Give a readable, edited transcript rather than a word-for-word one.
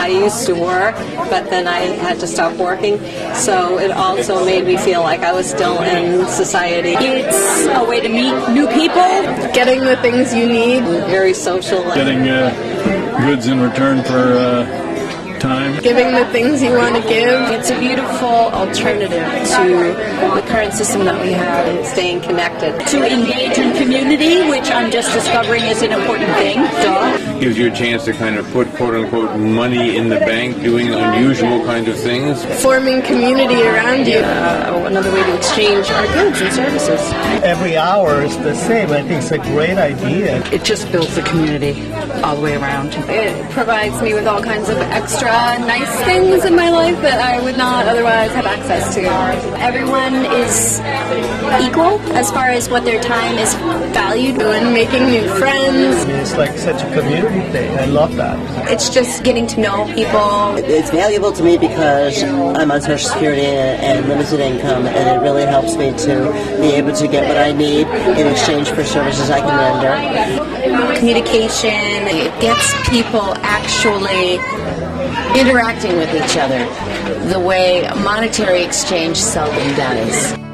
I used to work, but then I had to stop working, so it also made me feel like I was still in society. It's a way to meet new people, getting the things you need. Very social. Getting goods in return for time. Giving the things you want to give. It's a beautiful alternative to the current system that we have. And staying connected. To engage in community, which I'm just discovering is an important thing. Gives you a chance to kind of put quote-unquote money in the bank, doing unusual kind of things. Forming community around you. Another way to exchange our goods and services. Every hour is the same. I think it's a great idea. It just builds the community all the way around. It provides me with all kinds of extra nice things in my life that I would not otherwise have access to. Everyone is equal as far as what their time is valued. And making new friends. It's like such a community thing. I love that. It's just getting to know people. It's valuable to me because I'm on Social Security and limited income, and it really helps me to be able to get what I need in exchange for services I can render. Communication, it gets people actually interacting with each other the way monetary exchange seldom does.